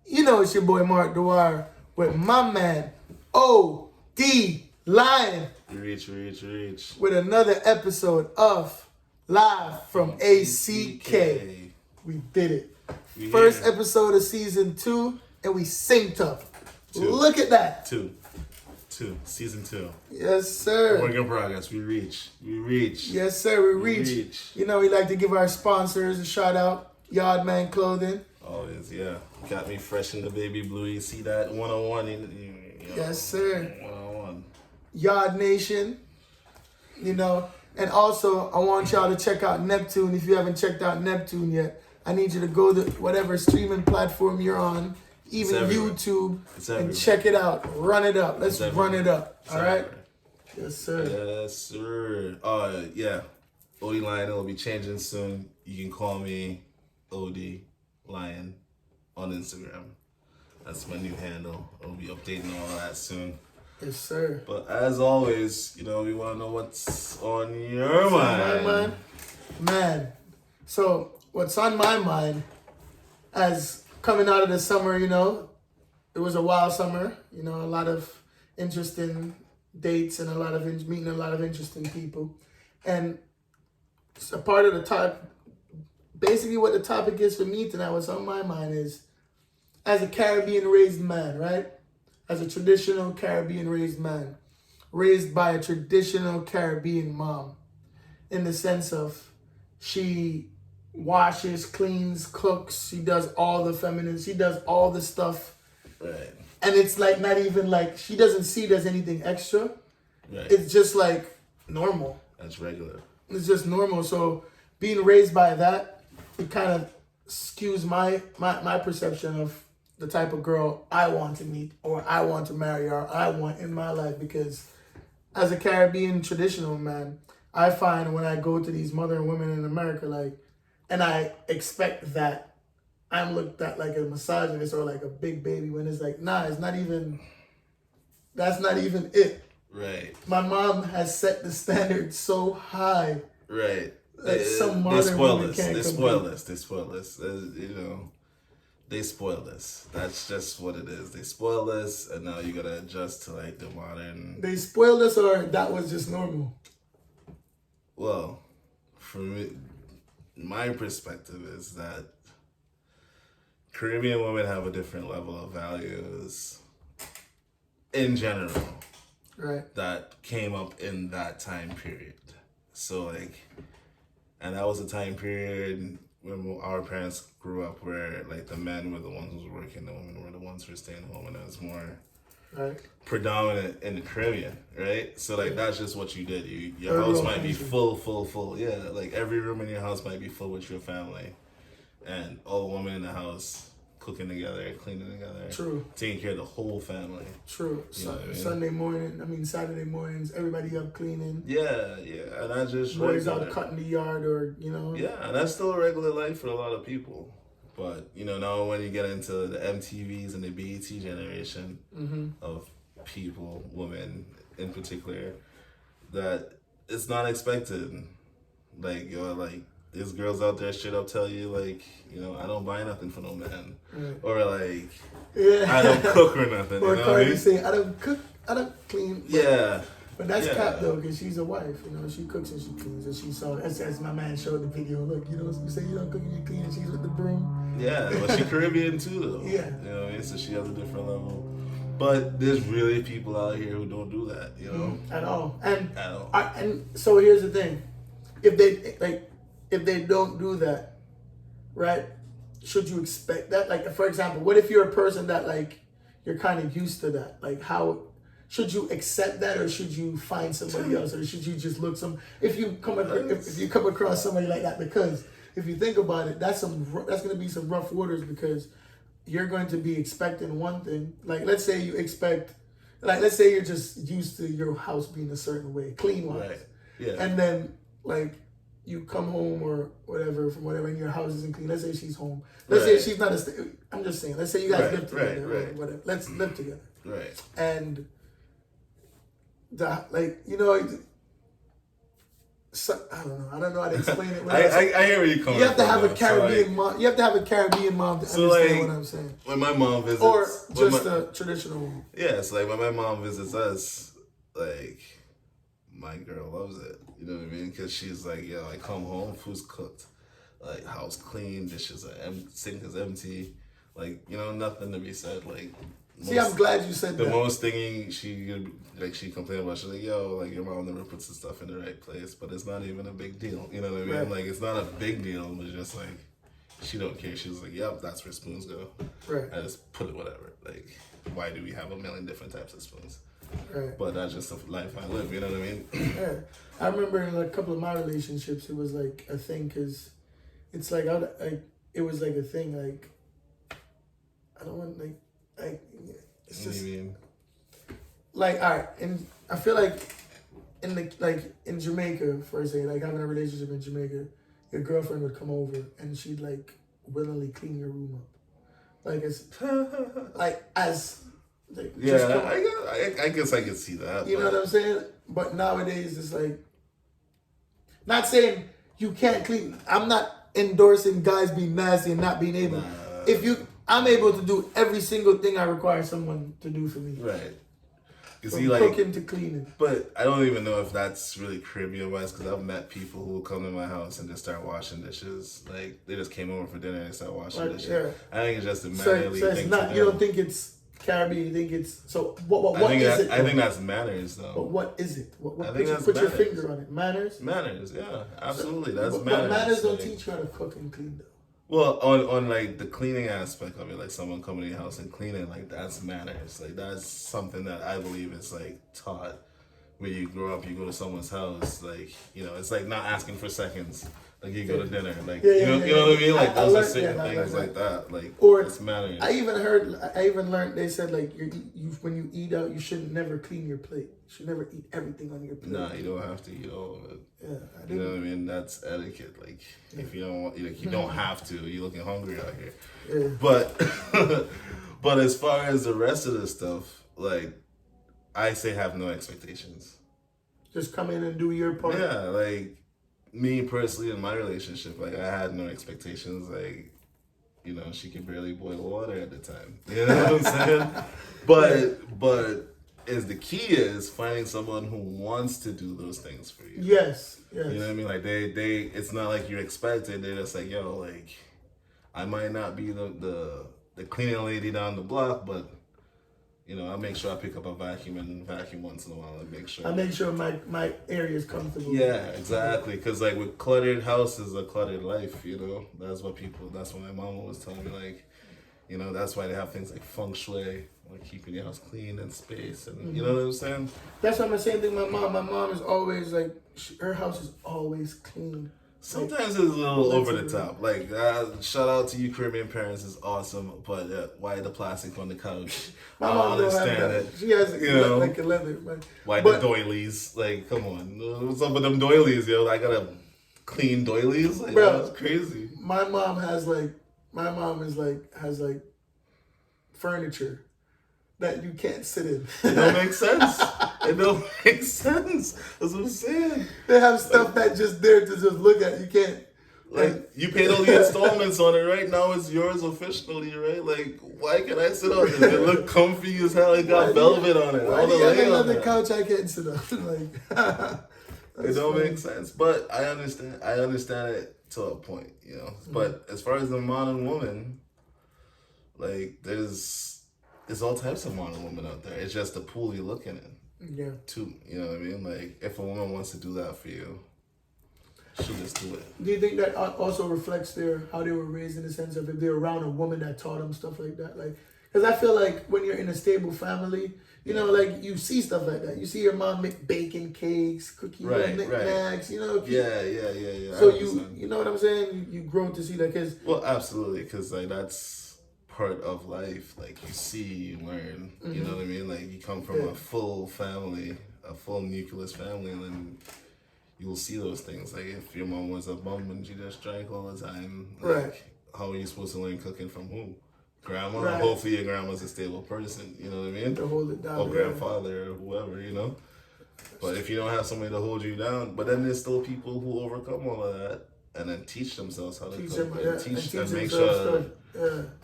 You know it's your boy Mark Dwyer with my man O.D. Lion Reach. with another episode of Live from ACK. We did it. First episode of season 2, and we synced up. Look at that. Two. Season 2. Yes, sir. Work in progress. We reach. Yes, sir. We reach. You know, we like to give our sponsors a shout out. Yardman Clothing. Always, yeah. Got me fresh in the baby blue. You see that 101? You know, Yes, sir. 101. Yard Nation. You know, and also I want y'all to check out Neptune. If you haven't checked out Neptune yet, I need you to go to whatever streaming platform you're on, even YouTube, and check it out. Run it up. Let's run it up. All right? Yes, sir. Yes, sir. Yeah. OD Lion will be changing soon. You can call me OD Lion on Instagram. That's my new handle. I'll be updating all that soon. Yes, sir. But as always, you know, we want to know what's on your mind. Man, so what's on my mind as coming out of the summer, you know, it was a wild summer, you know, a lot of interesting dates and meeting a lot of interesting people. And it's a part of the topic, basically what the topic is for me tonight, what's on my mind is, as a Caribbean raised man, right? As a traditional Caribbean raised man, raised by a traditional Caribbean mom, in the sense of she washes, cleans, cooks, she does all the feminine, she does all the stuff. Right. And it's like not even like, she doesn't see it as anything extra. Right. It's just like normal. That's regular. It's just normal. So being raised by that, it kind of skews my perception of the type of girl I want to meet or I want to marry or I want in my life, because as a Caribbean traditional man, I find when I go to these modern women in America, like, and I expect that I'm looked at like a misogynist or like a big baby, when it's like, nah, it's not even, that's not even it. Right. My mom has set the standard so high. Right. Like some modern women can't They spoil us. You know, they spoil us. That's just what it is. They spoil us, and now you gotta adjust to like the modern. They spoiled us, or that was just normal? Well, from me, my perspective is that Caribbean women have a different level of values in general. Right. That came up in that time period. So like, and that was a time period when our parents grew up where like the men were the ones who were working, the women were the ones who were staying home, and it was more predominant in the Caribbean, right? So like that's just what you did. Your house might be full. Yeah, like every room in your house might be full with your family, and all women in the house cooking together, cleaning together, true, taking care of the whole family. True. Saturday mornings, everybody up cleaning. Yeah, and I just boys out cutting the yard, or you know. Yeah, and that's still a regular life for a lot of people. But you know, now when you get into the MTVs and the BET generation of people, women in particular, that it's not expected. Like you're like, there's girls out there straight up tell you like, you know, I don't buy nothing for no man, or like, I don't cook or nothing. Or you know Cardi say, I don't cook, I don't clean. Yeah. But that's cap though, because she's a wife, you know, she cooks and she cleans, and she saw, as my man showed the video, look, you know, you say you don't cook and you clean, and she's with the broom. Yeah, but she's Caribbean too though. Yeah. You know what I mean? So she has a different level. But there's really people out here who don't do that, you know? At all. And so here's the thing. If they don't do that, right, should you expect that? Like, for example, what if you're a person that, like, you're kind of used to that? Like, how should you accept that, or should you find somebody else, or should you just look if you come across somebody like that? Because if you think about it, that's going to be some rough waters, because you're going to be expecting one thing. Like, let's say you're just used to your house being a certain way, clean wise. Right. Yeah. And then, like, you come home or whatever from whatever, and your house isn't clean. Let's say she's home. Let's say she's not I'm just saying. Let's say you guys live together or whatever. Let's live together. Right. And I don't know how to explain it. I hear where you coming from. You have to have a Caribbean mom. You have to have a Caribbean mom to understand what I'm saying. When my mom visits, or just a traditional one. Yeah, it's like when my mom visits us, like my girl loves it. You know what I mean? Because she's like, yo, I come home, food's cooked, like house clean, dishes are sink is empty, like nothing to be said. Like, see, I'm glad you said that. The most thing she complained about, she's like, yo, like your mom never puts the stuff in the right place, but it's not even a big deal. You know what I mean? Right. Like it's not a big deal, but just like she don't care. She's like, yep, that's where spoons go. Right. I just put it whatever. Like, why do we have a million different types of spoons? Right. But that's just the life I live. You know what I mean? Yeah. I remember in a couple of my relationships, it was like a thing because it's like it was like a thing. Like I don't want it's just like all right, and I feel like in Jamaica, for example, like having a relationship in Jamaica, your girlfriend would come over and she'd like willingly clean your room up, like it's like as like I guess I can see that. You know what I'm saying? But nowadays it's like, not saying you can't clean. I'm not endorsing guys being nasty and not being able. I'm able to do every single thing I require someone to do for me. Right. You From see, like cooking to cleaning. But I don't even know if that's really Caribbean wise, because I've met people who will come to my house and just start washing dishes. Like they just came over for dinner and start washing dishes. Yeah. I think it's just a mannerly so it's thing. Not, you don't think it's Caribbean? You think it's so? What is it? I think that's manners, though. But what is it? I think that's put manners. Your finger on it. Manners. Manners, yeah, absolutely. That's but manners. But manners don't teach you how to cook and clean, though. Well, on like the cleaning aspect of it, like someone coming to your house and cleaning, like that's manners. Like that's something that I believe is like taught when you grow up. You go to someone's house, like it's like not asking for seconds. Like you go to dinner, like you know what I mean. Like those are certain things like that. Like or it's manners. I even learned. They said like you when you eat out, you should never clean your plate. You should never eat everything on your plate. Nah, you don't have to eat all of it. Yeah, you know what I mean. That's etiquette. Like if you don't want, you don't have to. You're looking hungry out here. Yeah. But as far as the rest of the stuff, like I say, have no expectations. Just come in and do your part. Yeah, like. Me personally in my relationship, like I had no expectations. Like, she could barely boil water at the time. You know what I'm saying? But the key is finding someone who wants to do those things for you. Yes. You know what I mean? Like they it's not like you expect it. They're just like, yo, like I might not be the cleaning lady down the block, but I make sure I pick up a vacuum and vacuum once in a while and make sure. I make sure my area is comfortable. Yeah, exactly. Because like with cluttered houses, a cluttered life, that's what my mom was telling me. Like, that's why they have things like feng shui, like keeping your house clean and space. And you know what I'm saying? That's what I'm saying. Thing. My mom is always like, her house is always clean. Sometimes it's a little over the top. Like, shout out to you Caribbean parents, is awesome. But why the plastic on the couch? My mom don't have that. She has like a leather. Why the doilies? Like, come on. What's up with them doilies, yo? I gotta clean doilies? Like, bro, that's crazy. My mom has furniture that you can't sit in. It don't make sense. It don't make sense. That's what I'm saying. They have stuff that just there to just look at. You can't. Like, you paid all the installments on it, right? Now it's yours officially, right? Like, why can I sit on this? It look comfy as hell. It got velvet on it. Why do you have another couch I can't sit on? Like, it don't make sense. But I understand. I understand it to a point, But as far as the modern woman, like, there's all types of modern women out there. It's just the pool you're looking in. Yeah. Too, you know what I mean? Like, if a woman wants to do that for you, she'll just do it. Do you think that also reflects how they were raised, in the sense of if they're around a woman that taught them stuff like that? Like, because I feel like when you're in a stable family, like you see stuff like that. You see your mom make baking cakes, cookies, knickknacks, Yeah. So you know what I'm saying? You grow to see that, because well, absolutely, because like that's part of life. Like you see, you learn. You know what I mean? Like you come from a full family, a full nucleus family, and then you'll see those things. Like if your mom was a bum and she just drank all the time, Right. how are you supposed to learn cooking from who? Grandma? Right. Hopefully your grandma's a stable person, you know what I mean? To hold it down. Or grandfather or whoever, you know? But if you don't have somebody to hold you down, but then there's still people who overcome all of that and then teach themselves how to cook and make sure,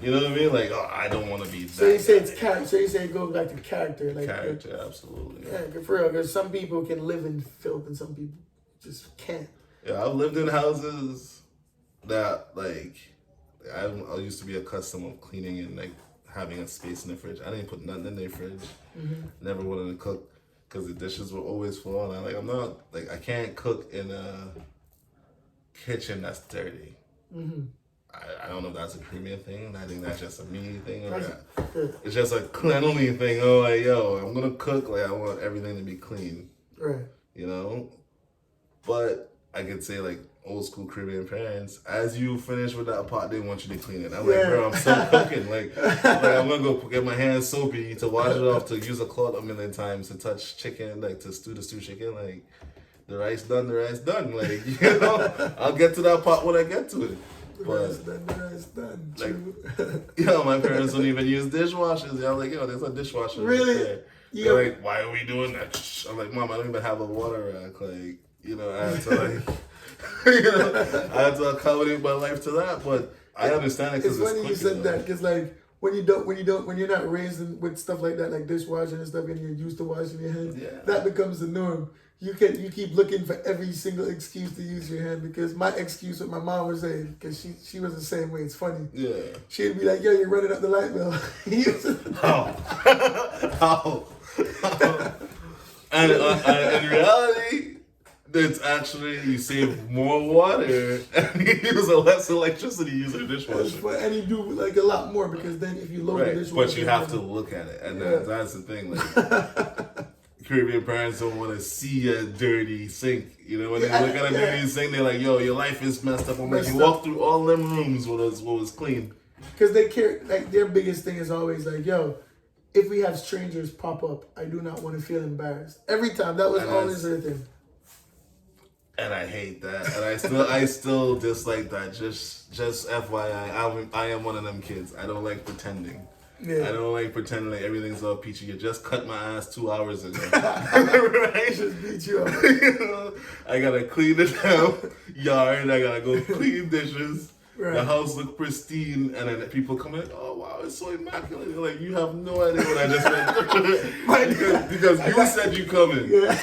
you know what I mean? Like, oh, I don't want to be that. So you say it's character. So you say it goes back to character. Like character, absolutely. Yeah, for real. Because some people can live in filth and some people just can't. Yeah, I've lived in houses that, like, I used to be accustomed of cleaning and, like, having a space in the fridge. I didn't put nothing in the fridge. Never wanted to cook because the dishes were always full. And I'm not, like, I can't cook in a kitchen that's dirty. I don't know if that's a Caribbean thing. I think that's just a me thing. Or it's just a cleanly thing. Oh, like, yo, I'm going to cook. Like, I want everything to be clean. Right. You know? But I could say, like, old school Caribbean parents, as you finish with that pot, they want you to clean it. I'm like, bro, I'm still cooking. Like I'm going to go get my hands soapy to wash it off, to use a cloth a million times, to touch chicken, like to stew the chicken. Like, the rice done. Like, you know, I'll get to that pot when I get to it. But The rice done. Like, yo, my parents don't even use dishwashers. I'm like, yo, there's a dishwasher really? right there. Yeah. They're like, why are we doing that? I'm like, Mom, I don't even have a water rack. Like, you know, I have to like, you know, I have to accommodate my life to that. But I understand it because it's funny you said that, because like when you're not raised with stuff like that, like dishwashing and stuff, and you're used to washing your hands, that becomes the norm. You keep looking for every single excuse to use your hand, because my excuse, what my mom was saying, because she was the same way. It's funny. Yeah. She'd be like, yo, you're running up the light bill. How? And in reality, it's actually, you save more water and you use less electricity using a dishwasher. And you do like a lot more, because then if you load the dishwasher. But you have to look at it. And that's the thing. Like, Caribbean parents don't want to see a dirty sink. You know, when they look at a dirty sink, they're like, yo, your life is messed up. You walk through all them rooms what was clean. Because they care, like, their biggest thing is always like, yo, if we have strangers pop up, I do not want to feel embarrassed. Every time. That was always their thing. And I hate that. And I still dislike that. Just FYI, I am one of them kids. I don't like pretending. Yeah. I don't like pretending like everything's all peachy. You just cut my ass 2 hours ago. Right? Just beat you up. You know, I gotta clean the damn yard. I gotta go clean dishes. Right. The house look pristine, and then people come in, oh wow, it's so immaculate. You're like, you have no idea what I just went because you said you coming. Yeah.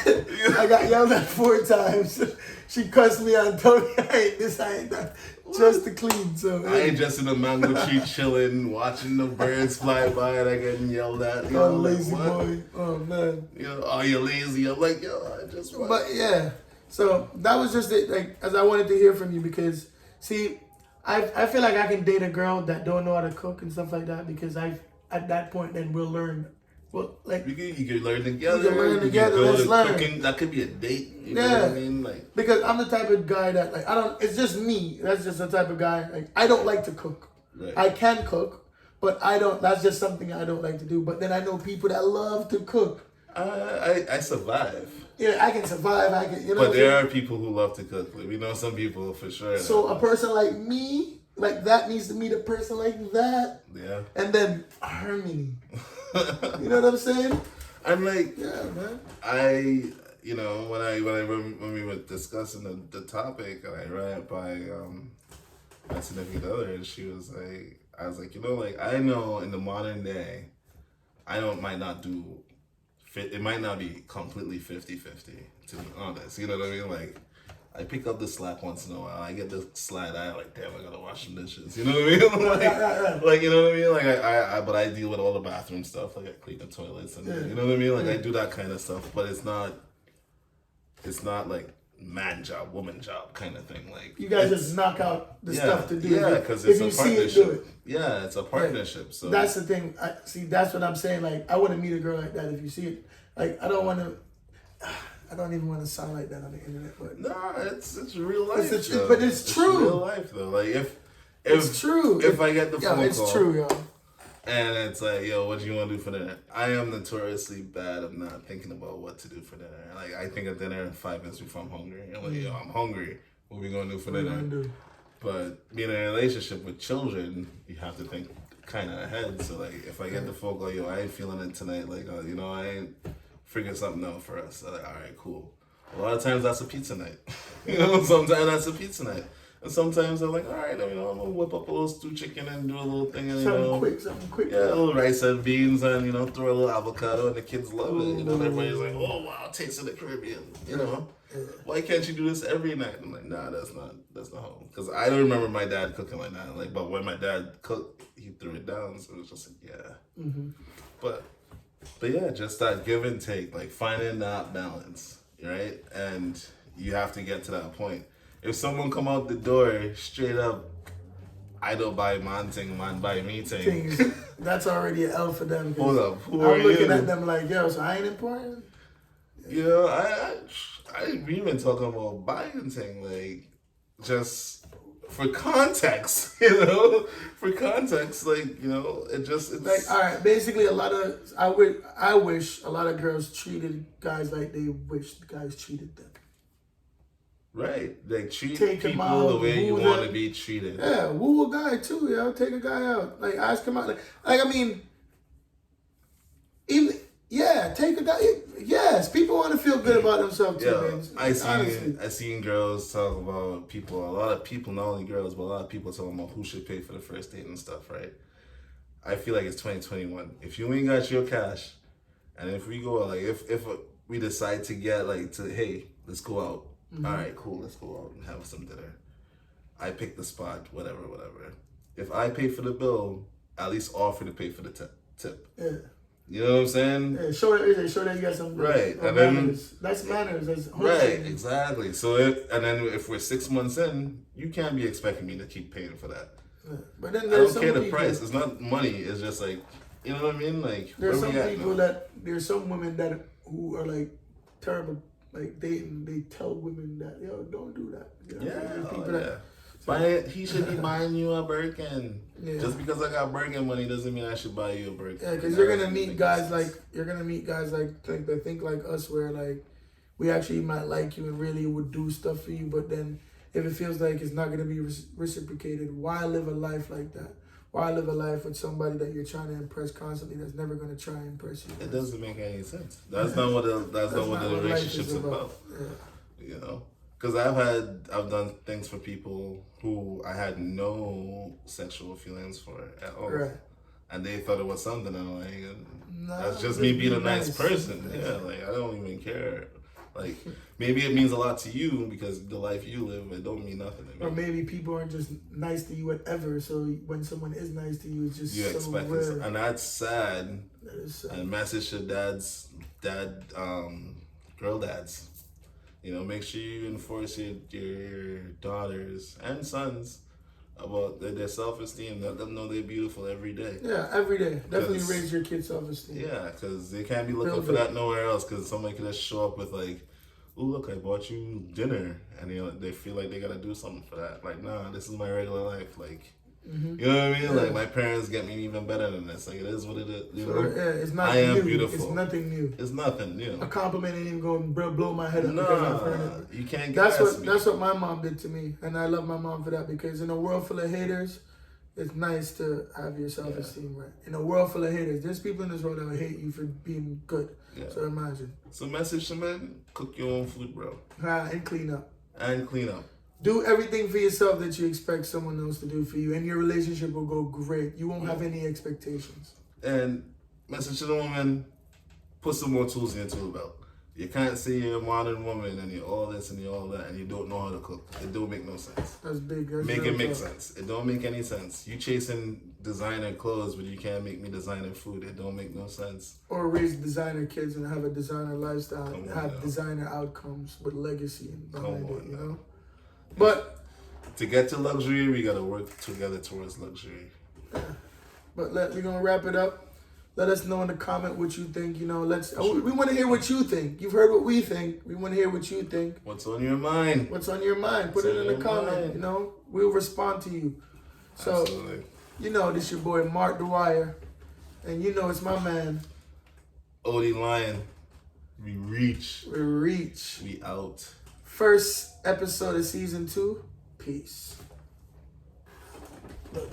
I got yelled at 4 times. She cussed me out and told me I ain't this, I ain't that. Just to clean. So I ain't just in a mango tree chilling, watching the birds fly by, and I getting yelled at. You know, lazy like, boy. Oh man. You know, oh, you're lazy. I'm like, yo, I just want. But yeah, so that was just it. Like, as I wanted to hear from you, because see, I feel like I can date a girl that don't know how to cook and stuff like that, because at that point then we'll learn. Well, like you can learn together. We can learn together. Let's learn. Cooking, that could be a date. You know what I mean? Like, because I'm the type of guy that, like, I don't. It's just me. That's just the type of guy. Like, I don't like to cook. Right. I can cook, but I don't. That's just something I don't like to do. But then I know people that love to cook. I survive. Yeah, I can survive. I can. You know. But there are people who love to cook. Like, we know some people for sure. So a person like me, like that, needs to meet a person like that. Yeah. And then harmony. You know what I'm saying? I'm like, yeah, man. You know, when we were discussing the topic, and I ran it by my significant other, and she was like, I was like, you know, like, I know in the modern day, might not do fit. It might not be completely 50-50, to be honest. You know what I mean? Like, I pick up the slack once in a while. I get the slide. I like, damn, I gotta wash some dishes. You know what I mean? Like, you know what I mean? Like, but I deal with all the bathroom stuff. Like, I clean the toilets, and you know what I mean? Like, I do that kind of stuff. But it's not like man job, woman job kind of thing. Like, you guys just knock out the stuff to do. Yeah, because it's a partnership. Yeah, it's a partnership. So that's the thing. That's what I'm saying. Like, I want to meet a girl like that. If you see it, like, I don't even want to sound like that on the internet, but nah, it's real life. But it's true. It's real life though. Like, if it's true. If I get the phone call, it's true, y'all. And it's like, yo, what do you want to do for dinner? I am notoriously bad of not thinking about what to do for dinner. Like, I think of dinner 5 minutes before I'm hungry. I'm like, yo, I'm hungry. What we gonna do for dinner? But being in a relationship with children, you have to think kind of ahead. So like, if I get the phone call, yo, I ain't feeling it tonight. Like, you know, I ain't figuring something out for us. So like, all right, cool. A lot of times that's a pizza night. You know, sometimes that's a pizza night. And sometimes I'm like, all right, you know, I'm gonna whip up a little stew chicken and do a little thing, and something quick. Yeah, a little rice and beans, and you know, throw a little avocado, and the kids love it. You know, everybody's like, oh wow, taste of the Caribbean. You know, why can't you do this every night? I'm like, nah, that's not how. Because I don't remember my dad cooking like that. Like, but when my dad cooked, he threw it down, so it was just like, yeah. But yeah, just that give and take, like finding that balance, right? And you have to get to that point. If someone come out the door straight up, I don't buy man thing, man buy me thing. That's already an L for them. Hold up, who I'm are looking you? at them like, yo, so I ain't important. You know, I didn't even talking about buying thing, like just for context, you know, for context, like you know, it's like all right. Basically, I wish a lot of girls treated guys like they wish guys treated them. Right, like treat Take people out, the way you want to be treated. Yeah, woo a guy too, yo. Take a guy out, like ask him out, like I mean, even take a guy. Yes, people want to feel good about themselves too. Man. I seen girls talk about people. A lot of people, not only girls, but a lot of people talking about who should pay for the first date and stuff. Right. I feel like it's 2021. If you ain't got your cash, and if we go out, like if we decide to get like hey, let's go out. All right, cool. Let's go out and have some dinner. I pick the spot, whatever. If I pay for the bill, at least offer to pay for the tip. Yeah. You know what I'm saying? Yeah, show that you got some right. And manners. That's manners. That's right. Exactly. So if we're 6 months in, you can't be expecting me to keep paying for that. Yeah. But then I don't care the price. It's not money. It's just like, you know what I mean? Like there's some women that who are like terrible. Like they tell women that, yo, don't do that. You know? He should be buying you a Birkin. Yeah. Just because I got Birkin money doesn't mean I should buy you a Birkin. Yeah, because you're gonna meet guys like that think like us, where like we actually might like you and really would do stuff for you, but then if it feels like it's not gonna be reciprocated, why live a life like that? Why live a life with somebody that you're trying to impress constantly that's never going to try and impress you? It doesn't make any sense. That's not what the relationship's about. Yeah. You know, because I've done things for people who I had no sexual feelings for at all, right. And they thought it was something. And I'm like, that's just me being a nice person. Yeah, like I don't even care. Like maybe it means a lot to you because the life you live, it don't mean nothing to me. Or maybe people aren't just nice to you ever. So when someone is nice to you, it's just you so expect rare. It, and that's sad. That is sad. And message to girl dads. You know, make sure you enforce your daughters and sons about their self-esteem. Let them know they're beautiful every day. Yeah, every day. Definitely raise your kids' self-esteem. Yeah, because they can't be looking for that nowhere else. Because somebody can just show up with like, "Oh, look, I bought you dinner," and they feel like they gotta do something for that. Like, nah, this is my regular life. Like, you know what I mean? Yeah. Like my parents get me even better than this. Like it is what it is. You know? Yeah, it's not. I am beautiful. It's nothing new. It's nothing new. A compliment ain't even going to blow my head up because I've heard it. You can't. That's what my mom did to me, and I love my mom for that because in a world full of haters, it's nice to have your self-esteem right. In a world full of haters, there's people in this world that will hate you for being good. Yeah. So imagine. So message to men: cook your own food, bro. And clean up. Do everything for yourself that you expect someone else to do for you, and your relationship will go great. You won't have any expectations. And message to the woman: put some more tools in your tool belt. You can't say you're a modern woman and you're all this and you're all that and you don't know how to cook. It don't make no sense. That's big. Make it make sense. It don't make any sense. You chasing designer clothes, but you can't make me designer food. It don't make no sense. Or raise designer kids and have a designer lifestyle and have designer outcomes with legacy behind it, you know? But to get to luxury, we gotta work together towards luxury. But we're gonna wrap it up. Let us know in the comment what you think. You know, we want to hear what you think. You've heard what we think. We want to hear what you think. What's on your mind? What's on your mind? Put it in the comment. You know, we'll respond to you. So, you know, this your boy Mark Dwyer. And you know it's my man. Odie Lion. We reach. We reach. We out. First episode of season 2. Peace. Look.